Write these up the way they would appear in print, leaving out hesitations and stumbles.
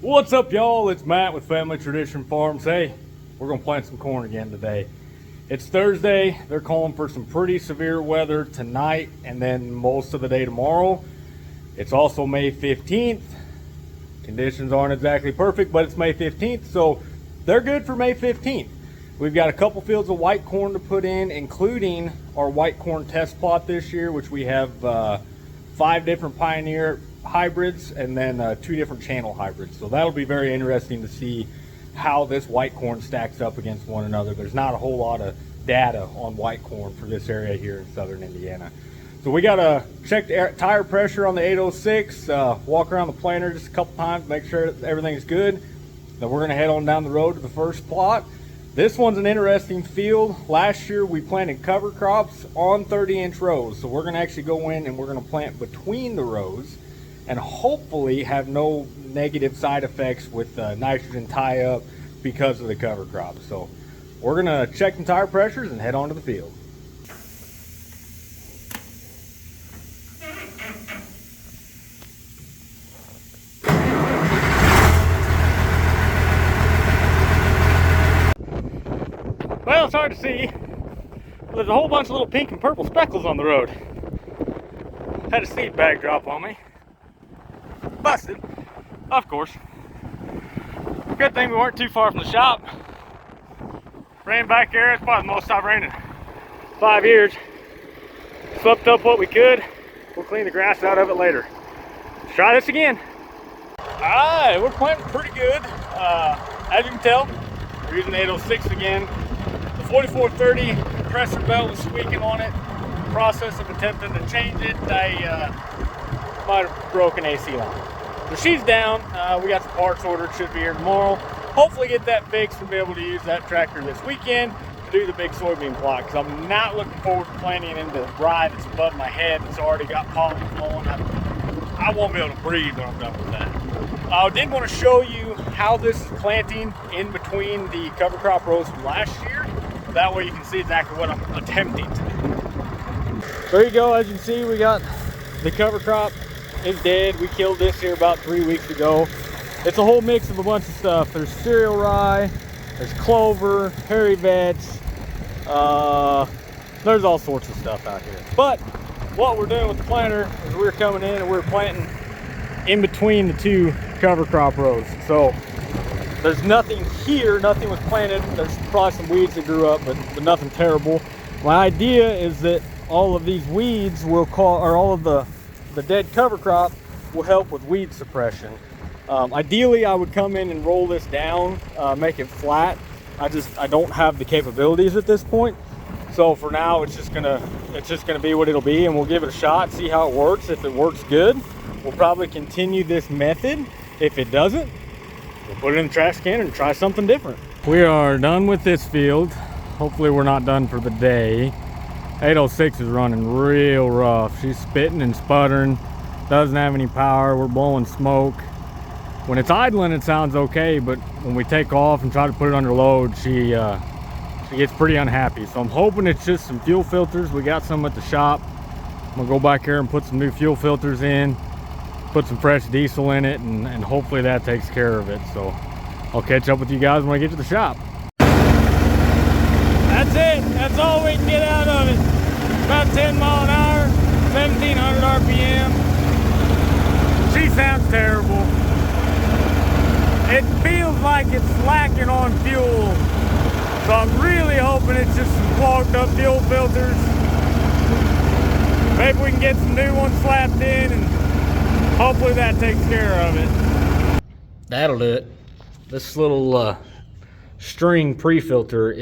What's up, y'all? It's Matt with Family Tradition Farms. Hey, we're gonna plant some corn again today. It's Thursday. They're calling for some pretty severe weather tonight and then most of the day tomorrow. It's also May 15th. Conditions aren't exactly perfect, but it's May 15th, so they're good for May 15th. We've got a couple fields of white corn to put in, including our white corn test plot this year, which we have 5 different Pioneer hybrids and then 2 different channel hybrids. So that'll be very interesting to see how this white corn stacks up against one another. There's not a whole lot of data on white corn for this area here in southern Indiana. So we got to check the tire pressure on the 806, walk around the planter just a couple times, make sure everything's good. Then we're going to head on down the road to the first plot. This one's an interesting field. Last year we planted cover crops on 30-inch rows. So we're going to actually go in and we're going to plant between the rows and hopefully have no negative side effects with nitrogen tie-up because of the cover crop. So we're going to check the tire pressures and head on to the field. Well, it's hard to see. There's a whole bunch of little pink and purple speckles on the road. Had a seed bag drop on me. Busted, of course. Good thing we weren't too far from the shop. Ran back there. It's probably the most I've ran in 5 years. Swept up what we could. We'll clean the grass out of it later. Let's try this again. Alright, we're planting pretty good. As you can tell, we're using 806 again. The 4430 compressor belt was squeaking on it. Process of attempting to change it, I might have broken AC line. So she's down. We got some parts ordered, should be here tomorrow. Hopefully get that fixed and be able to use that tractor this weekend to do the big soybean plot, because I'm not looking forward to planting into rye that's above my head. It's already got pollen flowing. I won't be able to breathe when I'm done with that. I did want to show you how this is planting in between the cover crop rows from last year. That way you can see exactly what I'm attempting to do. There you go. As you can see, we got the cover crop is dead. We killed this here about 3 weeks ago. It's a whole mix of a bunch of stuff. There's cereal rye, there's clover, hairy vetch, there's all sorts of stuff out here. But what we're doing with the planter is we're coming in and we're planting in between the 2 cover crop rows. So there's nothing here, nothing was planted. There's probably some weeds that grew up, but nothing terrible. My idea is that all of these weeds will all of the dead cover crop will help with weed suppression. Ideally, I would come in and roll this down, make it flat. I don't have the capabilities at this point. So for now, it's just gonna be what it'll be, and we'll give it a shot, see how it works. If it works good, we'll probably continue this method. If it doesn't, we'll put it in the trash can and try something different. We are done with this field. Hopefully we're not done for the day. 806 is running real rough. She's spitting and sputtering, doesn't have any power. We're blowing smoke. When it's idling, it sounds okay, but when we take off and try to put it under load, she gets pretty unhappy. So I'm hoping it's just some fuel filters. We got some at the shop. I'm gonna go back here and put some new fuel filters in, put some fresh diesel in it, and hopefully that takes care of it. So I'll catch up with you guys when I get to the shop. That's it. That's all we can get out of it. About 10 mile an hour, 1700 RPM. She sounds terrible. It feels like it's lacking on fuel. So I'm really hoping it's just some clogged up fuel filters. Maybe we can get some new ones slapped in and hopefully that takes care of it. That'll do it. This little string pre-filter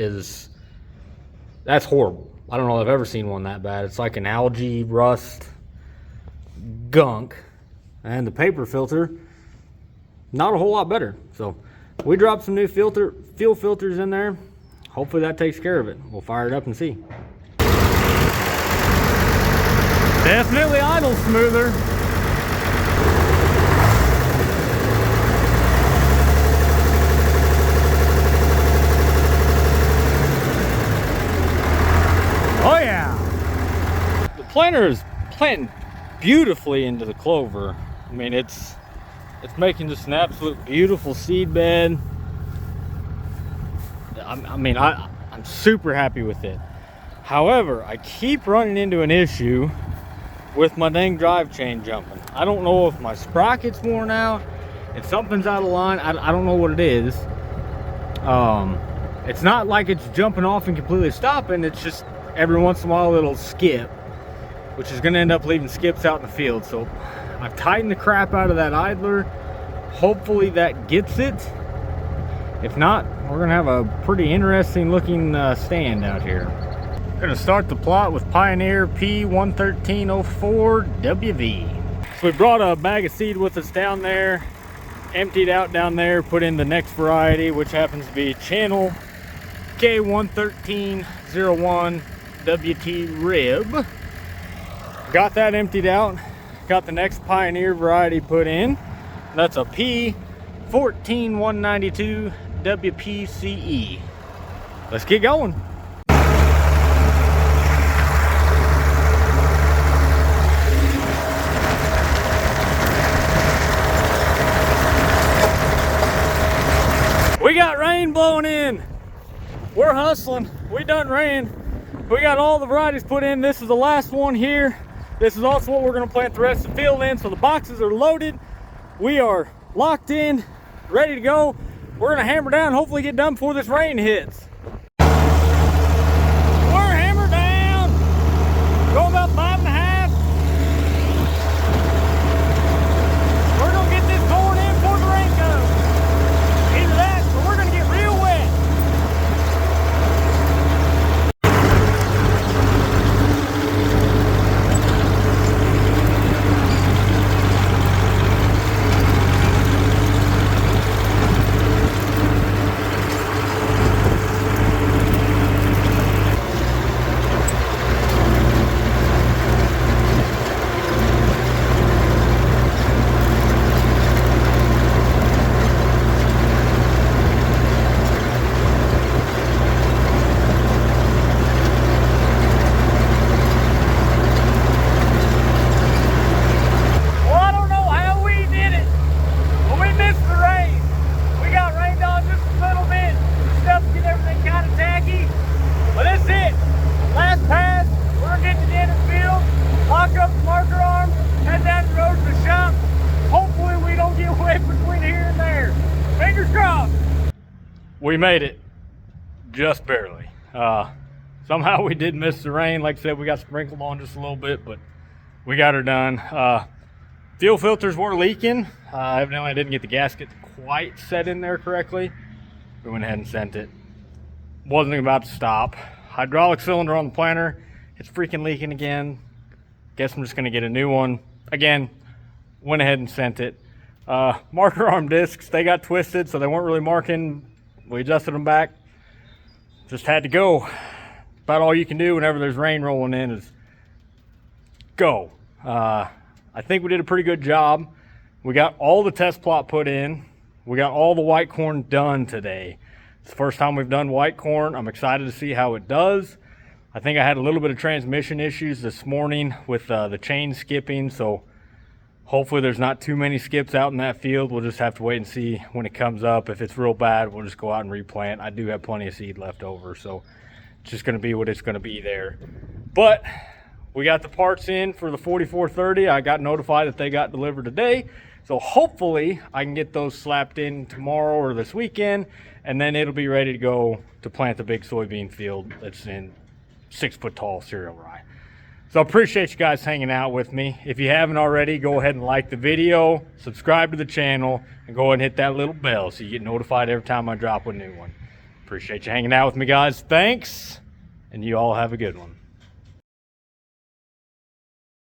that's horrible. I don't know if I've ever seen one that bad. It's like an algae rust gunk. And the paper filter, not a whole lot better. So we dropped some new fuel filters in there. Hopefully that takes care of it. We'll fire it up and see. Definitely idle smoother. Oh yeah. The planter is planting beautifully into the clover. I mean, it's It's making just an absolute beautiful seed bed. I'm super happy with it. However, I keep running into an issue with my dang drive chain jumping. I don't know if my sprocket's worn out, if something's out of line. I don't know what it is. It's not like it's jumping off and completely stopping. It's just every once in a while it'll skip, which is going to end up leaving skips out in the field. So I've tightened the crap out of that idler. Hopefully that gets it. If not, we're going to have a pretty interesting looking stand out here. We're going to start the plot with Pioneer P11304WV. So we brought a bag of seed with us down there, emptied out down there, put in the next variety, which happens to be channel K11301 WT Rib. Got that emptied out, got the next Pioneer variety put in. That's a P14192 WPCE. Let's get going. We got rain blowing in. We're hustling. We done ran. We got all the varieties put in. This is the last one here. This is also what we're going to plant the rest of the field in. So the boxes are loaded. We are locked in, ready to go. We're going to hammer down, hopefully get done before this rain hits. We're hammered down. Go about 5.5. We're going to get this corn in before the rain comes. Either that, or we're going to get real wet. We made it, just barely. Somehow we did miss the rain. Like I said, we got sprinkled on just a little bit, but we got her done. Fuel filters were leaking. Evidently I didn't get the gasket quite set in there correctly. We went ahead and sent it. Wasn't about to stop. Hydraulic cylinder on the planter, it's freaking leaking again. Guess I'm just gonna get a new one. Again, went ahead and sent it. Marker arm discs, they got twisted, so they weren't really marking. We adjusted them back. Just had to go. About all you can do whenever there's rain rolling in is go. I think we did a pretty good job. We got all the test plot put in. We got all the white corn done today. It's the first time we've done white corn. I'm excited to see how it does. I think I had a little bit of transmission issues this morning with the chain skipping, so hopefully there's not too many skips out in that field. We'll just have to wait and see when it comes up. If it's real bad, we'll just go out and replant. I do have plenty of seed left over, so it's just going to be what it's going to be there. But we got the parts in for the 4430. I got notified that they got delivered today. So hopefully I can get those slapped in tomorrow or this weekend, and then it'll be ready to go to plant the big soybean field that's in 6-foot tall cereal rye. So I appreciate you guys hanging out with me. If you haven't already, go ahead and like the video, subscribe to the channel, and go ahead and hit that little bell so you get notified every time I drop a new one. Appreciate you hanging out with me, guys. Thanks, and you all have a good one.